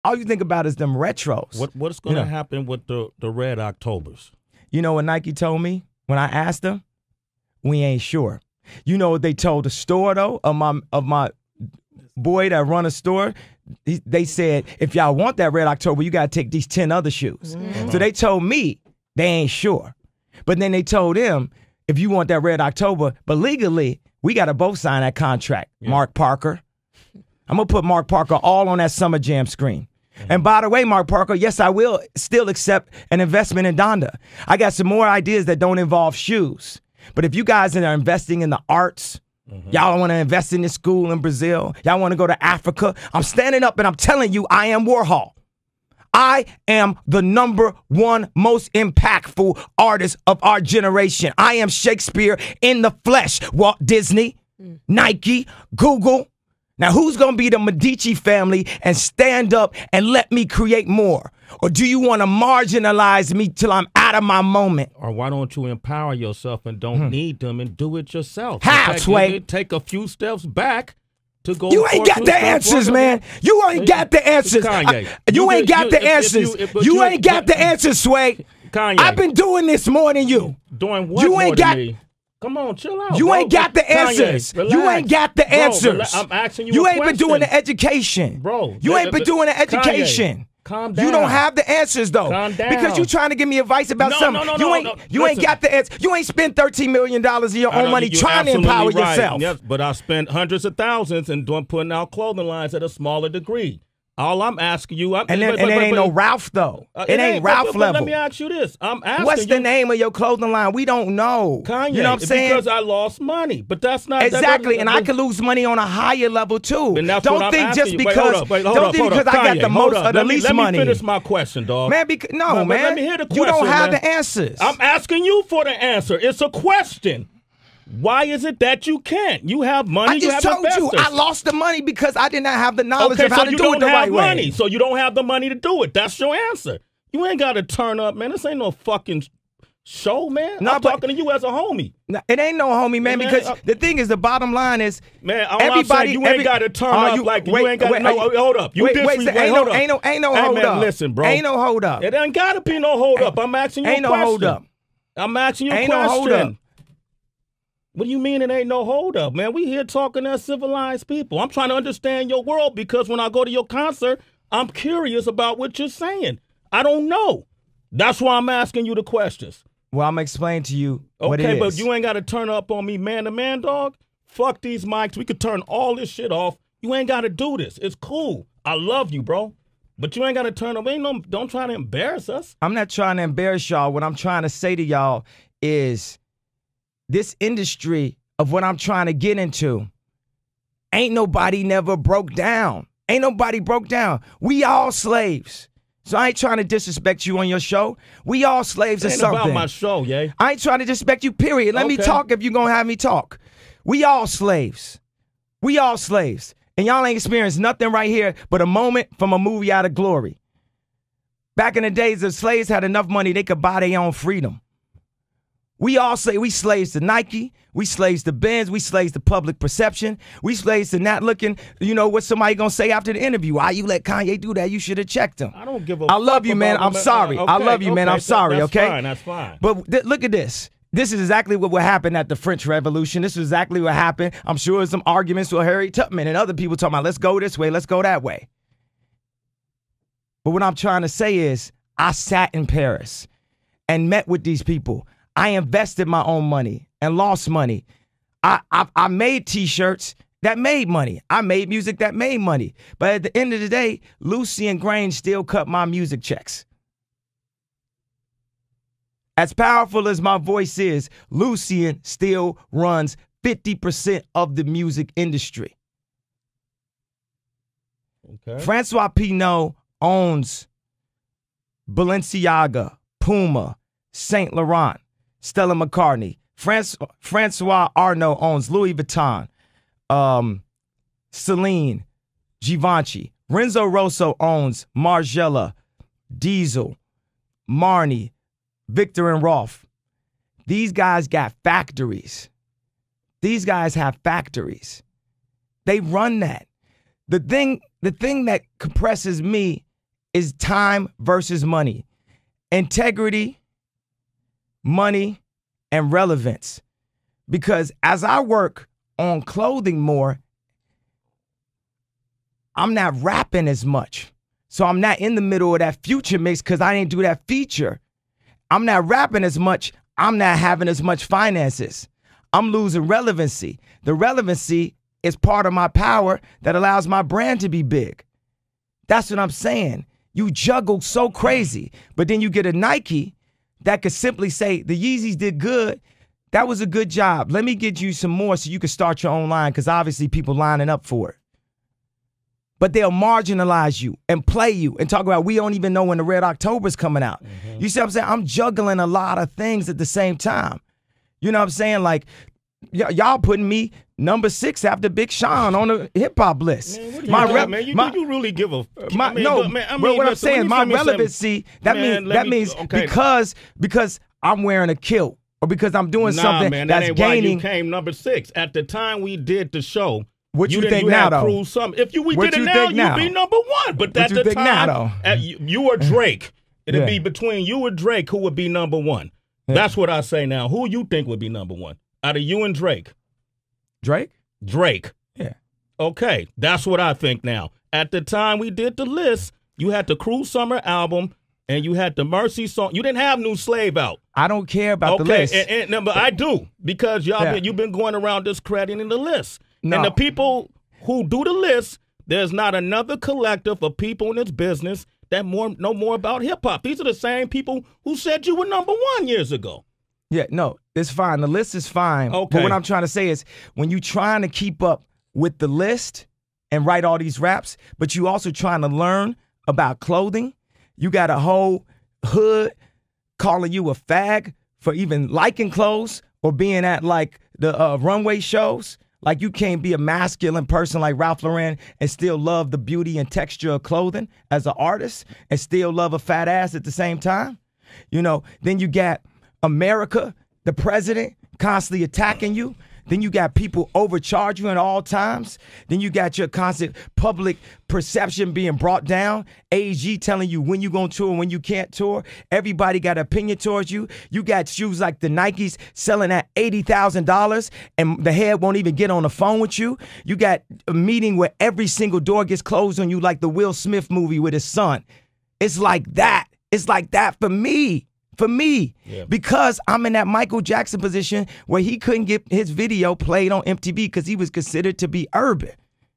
all you think about is them retros. What's going to happen with the Red Octobers? You know what Nike told me when I asked them? We ain't sure. You know what they told the store though of my boy that run a store? They said if y'all want that Red October, you got to take these 10 other shoes. So they told me they ain't sure. But then they told him if you want that Red October, but legally we got to both sign that contract. Mark Parker. I'm going to put Mark Parker all on that Summer Jam screen. And by the way, Mark Parker, yes, I will still accept an investment in Donda. I got some more ideas that don't involve shoes. But if you guys are investing in the arts, y'all want to invest in this school in Brazil, y'all want to go to Africa, I'm standing up and I'm telling you I am Warhol. I am the #1 most impactful artist of our generation. I am Shakespeare in the flesh. Walt Disney, Nike, Google. Now, who's going to be the Medici family and stand up and let me create more? Or do you want to marginalize me till I'm out of my moment? Or why don't you empower yourself and don't need them and do it yourself? How, Sway? Take a few steps back to go. You ain't got the answers, man. You ain't got the answers. Kanye. You ain't got the answers. You ain't got the answers, Sway. Kanye. I've been doing this more than you. Doing what you ain't got. Come on, chill out. You bro. ain't got the answers. Kanye, you ain't got the answers. I'm asking you. You a ain't question. been doing the education, bro. You ain't been doing the education. Kanye, calm down. You don't have the answers though, calm down. because you trying to give me advice about something. You ain't got the answer. You ain't spent $13 million of your own money trying to empower yourself. Yes, but I spent hundreds of thousands and putting out clothing lines at a smaller degree. All I'm asking you, it ain't no Ralph though. It ain't Ralph level. Let me ask you this: I'm asking what's the name of your clothing line? We don't know. Kanye, you know what I'm saying? Because I lost money, but that's not exactly. And I could lose money on a higher level too. And that's don't what think I'm just asking because don't think because I got the most or the least money. Let me finish my question, dog. Man, man. Let me hear the question. You don't have the answers. I'm asking you for the answer. It's a question. Why is it that you can't? You have money. I just told you I lost the money because I did not have the knowledge of how to do it the right way. So you don't have the money to do it. That's your answer. You ain't got to turn up, man. This ain't no fucking show, man. I'm talking to you as a homie. No, it ain't no homie, man, because the thing is, the bottom line is, man, everybody, you ain't got to turn up you ain't got no hold up. You ain't no hold up. Listen, bro. Ain't no hold up. It ain't got to be no hold up. I'm asking you a question. Ain't no hold up. I'm asking you a question. Ain't no hold up. What do you mean it ain't no hold up, man? We here talking as civilized people. I'm trying to understand your world because when I go to your concert, I'm curious about what you're saying. I don't know. That's why I'm asking you the questions. Well, I'm going to explain to you what it is. Okay, but you ain't got to turn up on me man to man, dog. Fuck these mics. We could turn all this shit off. You ain't got to do this. It's cool. I love you, bro. But you ain't got to turn up. Don't try to embarrass us. I'm not trying to embarrass y'all. What I'm trying to say to y'all is this industry of what I'm trying to get into, ain't nobody never broke down. Ain't nobody broke down. We all slaves. So I ain't trying to disrespect you on your show. We all slaves or something. About my show, yeah. I ain't trying to disrespect you, period. Let me talk if you're going to have me talk. We all slaves. We all slaves. And y'all ain't experienced nothing right here but a moment from a movie out of glory. Back in the days, the slaves had enough money, they could buy their own freedom. We all say we slaves to Nike, we slaves to Benz, we slaves to public perception, we slaves to not looking, you know, what somebody gonna say after the interview. Why you let Kanye do that? You should have checked him. I don't give a I love you, man. I'm sorry. I love you, man. I'm sorry, that's okay? Fine, that's fine. But look at this. This is exactly what would happen at the French Revolution. This is exactly what happened. I'm sure some arguments with Harry Tubman and other people talking about, let's go this way, let's go that way. But what I'm trying to say is, I sat in Paris and met with these people. I invested my own money and lost money. I made T-shirts that made money. I made music that made money. But at the end of the day, Lucian Grainge still cut my music checks. As powerful as my voice is, Lucian still runs 50% of the music industry. Okay. Francois Pinault owns Balenciaga, Puma, Saint Laurent, Stella McCartney. Francois Arnault owns Louis Vuitton, Celine, Givenchy. Renzo Rosso owns Margiela, Diesel, Marni, Victor and Rolf. These guys got factories. These guys have factories. They run that. The thing that compresses me is time versus money. Integrity, money, and relevance. Because as I work on clothing more, I'm not rapping as much. So I'm not in the middle of that future mix because I didn't do that feature. I'm not rapping as much. I'm not having as much finances. I'm losing relevancy. The relevancy is part of my power that allows my brand to be big. That's what I'm saying. You juggle so crazy, but then you get a Nike that could simply say, the Yeezys did good. That was a good job. Let me get you some more so you can start your own line, because obviously people lining up for it. But they'll marginalize you and play you and talk about, we don't even know when the Red October's coming out. You see what I'm saying? I'm juggling a lot of things at the same time. You know what I'm saying? Like, y'all putting me number 6 after Big Sean on the hip hop list. Man, you really give a but what I'm saying, my relevancy, that means because I'm wearing a kilt or because I'm doing something that's ain't gaining. Why you came number 6 at the time we did the show. What you think now, though? If we did it now, you'd be number 1. But at the time, you or Drake, it'd be between you and Drake who would be number 1. That's what I say now. Who you think would be number 1 out of you and Drake? Drake. Yeah. Okay, that's what I think now. At the time we did the list, you had the Cruel Summer album and you had the Mercy song. You didn't have New Slave out. I don't care about the list. But I do, because you've been going around discrediting the list. No. And the people who do the list, there's not another collective of people in this business that know more about hip-hop. These are the same people who said you were number 1 years ago. Yeah, no, it's fine. The list is fine. Okay. But what I'm trying to say is, when you're trying to keep up with the list and write all these raps, but you also trying to learn about clothing, you got a whole hood calling you a fag for even liking clothes or being at like the runway shows. Like, you can't be a masculine person like Ralph Lauren and still love the beauty and texture of clothing as an artist and still love a fat ass at the same time. You know, then you got America, the president, constantly attacking you. Then you got people overcharge you at all times. Then you got your constant public perception being brought down. AG telling you when you going to tour and when you can't tour. Everybody got an opinion towards you. You got shoes like the Nikes selling at $80,000 and the head won't even get on the phone with you. You got a meeting where every single door gets closed on you, like the Will Smith movie with his son. It's like that. It's like that for me. Because I'm in that Michael Jackson position where he couldn't get his video played on MTV because he was considered to be urban.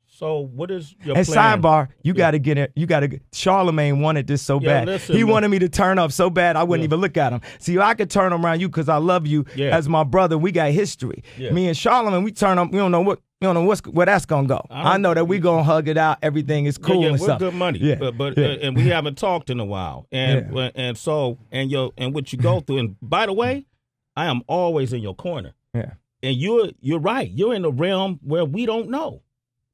So what is your and plan? Sidebar, you got to get it. You got to. Charlemagne wanted this so bad. Listen, he wanted me to turn up so bad I wouldn't even look at him. See, I could turn around you because I love you as my brother. We got history. Me and Charlemagne, we turn up. We don't know where that's gonna go. I know that we gonna hug it out. Everything is cool and we're stuff. Good money. But and we haven't talked in a while. And what you go through. And by the way, I am always in your corner. Yeah. And you're right. You're in a realm where we don't know.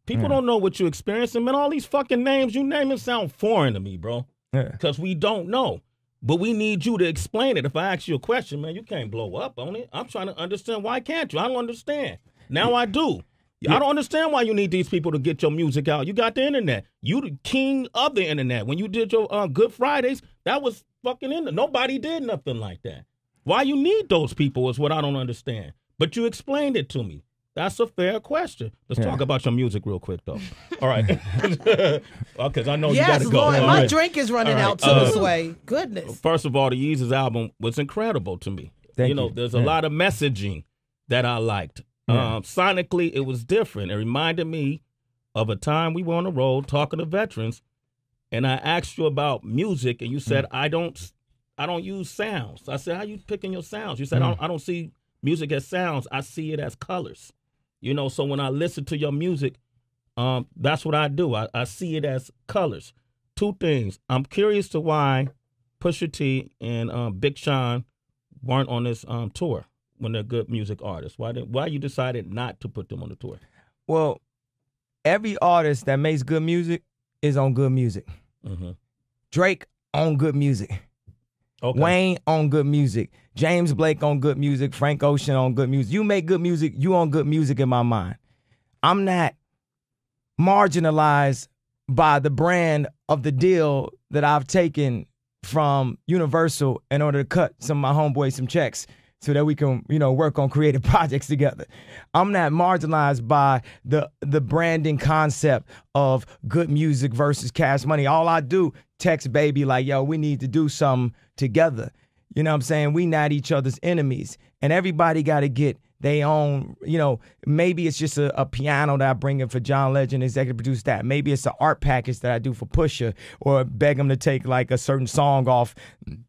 People don't know what you're experiencing. Man, all these fucking names you name it sound foreign to me, bro. Yeah. Because we don't know. But we need you to explain it. If I ask you a question, man, you can't blow up on it. I'm trying to understand. Why can't you? I don't understand. Now I do. I don't understand why you need these people to get your music out. You got the internet. You the king of the internet. When you did your Good Fridays, that was fucking internet. Nobody did nothing like that. Why you need those people is what I don't understand. But you explained it to me. That's a fair question. Let's talk about your music real quick, though. All right. Because I know you got to go. Yes, my drink is running out too this way. Goodness. First of all, the Yeezus album was incredible to me. Thank you. There's a lot of messaging that I liked. Sonically, it was different. It reminded me of a time we were on the road talking to veterans, and I asked you about music, and you said, I don't use sounds. I said, how you picking your sounds? You said, I don't see music as sounds. I see it as colors. So when I listen to your music, that's what I do. I see it as colors. Two things. I'm curious to why Pusha T and Big Sean weren't on this tour when they're good music artists. Why you decided not to put them on the tour? Well, every artist that makes good music is on good music. Mm-hmm. Drake on good music. Okay. Wayne on good music. James Blake on good music. Frank Ocean on good music. You make good music, you on good music in my mind. I'm not marginalized by the brand of the deal that I've taken from Universal in order to cut some of my homeboys some checks so that we can, work on creative projects together. I'm not marginalized by the branding concept of good music versus cash money. All I do, text baby like, yo, we need to do something together. You know what I'm saying? We not each other's enemies. And everybody got to get they own, maybe it's just a piano that I bring in for John Legend, executive produce that. Maybe it's an art package that I do for Pusha, or beg him to take like a certain song off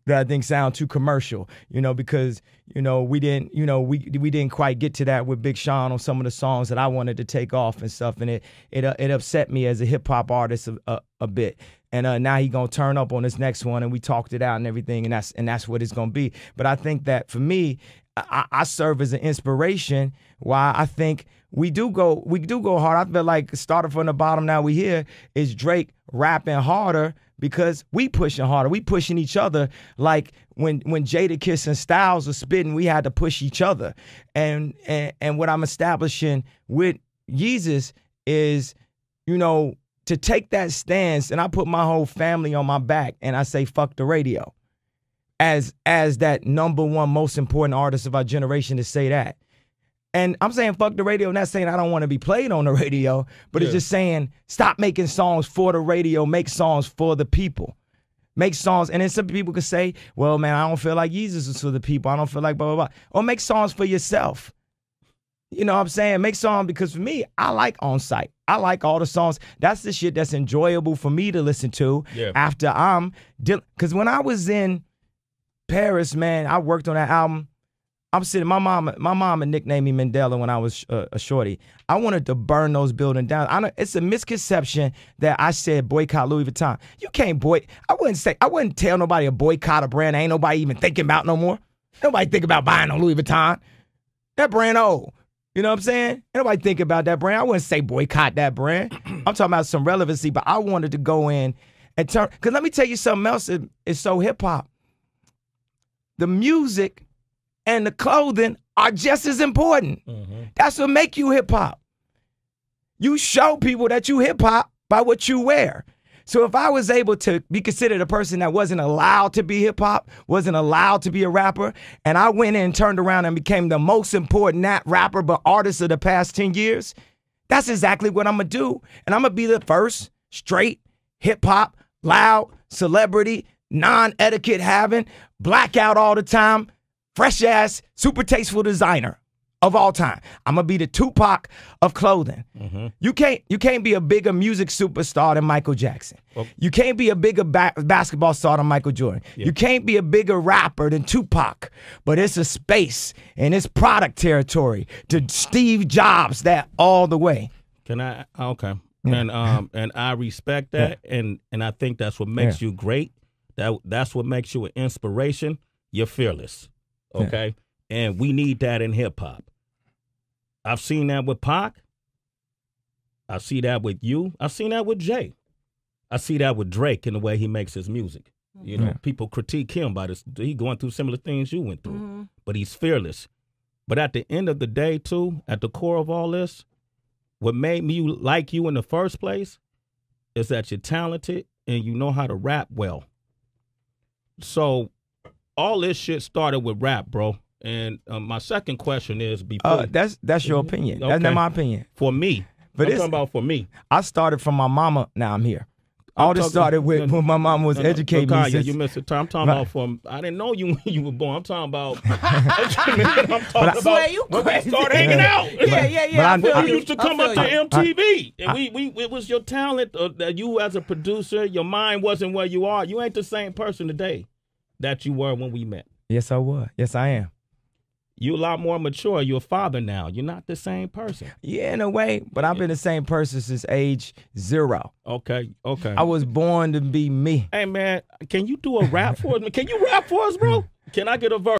that I think sound too commercial, because, we didn't, we didn't quite get to that with Big Sean on some of the songs that I wanted to take off and stuff. And it upset me as a hip hop artist a bit. And now he gonna turn up on this next one, and we talked it out and everything, and that's what it's gonna be. But I think that for me, I serve as an inspiration. Why I think we do go hard. I feel like starting from the bottom, now we here is Drake rapping harder because we pushing harder. We pushing each other. Like when Jadakiss and Styles were spitting, we had to push each other. And what I'm establishing with Yeezus is, to take that stance, and I put my whole family on my back, and I say fuck the radio. As that number one most important artist of our generation to say that. And I'm saying fuck the radio, not saying I don't want to be played on the radio, but It's just saying stop making songs for the radio, make songs for the people. Make songs, and then some people could say, well, man, I don't feel like Yeezus is for the people. I don't feel like blah, blah, blah. Or make songs for yourself. You know what I'm saying? Make songs, because for me, I like On Site. I like all the songs. That's the shit that's enjoyable for me to listen to after I'm dealing. Because when I was in Paris, man, I worked on that album. I'm sitting, my mom nicknamed me Mandela when I was a shorty. I wanted to burn those buildings down. It's a misconception that I said boycott Louis Vuitton. You can't I wouldn't tell nobody to boycott a brand ain't nobody even thinking about no more. Nobody think about buying on Louis Vuitton. That brand old. You know what I'm saying? Ain't nobody think about that brand. I wouldn't say boycott that brand. I'm talking about some relevancy, but I wanted to go in and turn, because let me tell you something else is so hip hop. The music and the clothing are just as important. Mm-hmm. That's what make you hip hop. You show people that you hip hop by what you wear. So if I was able to be considered a person that wasn't allowed to be hip hop, wasn't allowed to be a rapper, and I went in and turned around and became the most important, not rapper, but artist of the past 10 years, that's exactly what I'm gonna do. And I'm gonna be the first straight hip hop, loud, celebrity, non-etiquette having, blackout all the time, fresh ass, super tasteful designer of all time. I'm gonna be the Tupac of clothing. Mm-hmm. You can't be a bigger music superstar than Michael Jackson. Okay. You can't be a bigger basketball star than Michael Jordan. Yeah. You can't be a bigger rapper than Tupac. But it's a space and it's product territory to Steve Jobs that all the way. Can I? Okay. Yeah. And I respect that, and I think that's what makes you great. That's what makes you an inspiration. You're fearless, okay? Yeah. And we need that in hip-hop. I've seen that with Pac. I see that with you. I've seen that with Jay. I see that with Drake in the way he makes his music. You know, people critique him by this. He going through similar things you went through, but he's fearless. But at the end of the day, too, at the core of all this, what made me like you in the first place is that you're talented and you know how to rap well. So all this shit started with rap, bro. And my second question is, that's your opinion. Okay. That's not my opinion. For me, but I'm talking about for me. I started from my mama. Now I'm here. All this started with when my mom was educating me. Kanye, you missed the time. I'm talking about from. I didn't know you when you were born. I'm talking about. I'm talking about you when we started hanging out. Yeah. But we used to come up to MTV, and it was your talent that you as a producer. Your mind wasn't where you are. You ain't the same person today that you were when we met. Yes, I was. Yes, I am. You're a lot more mature. You're a father now. You're not the same person. Yeah, in a way, but I've been the same person since age 0. Okay. I was born to be me. Hey, man, can you do a rap for us? Can you rap for us, bro? Can I get a verse?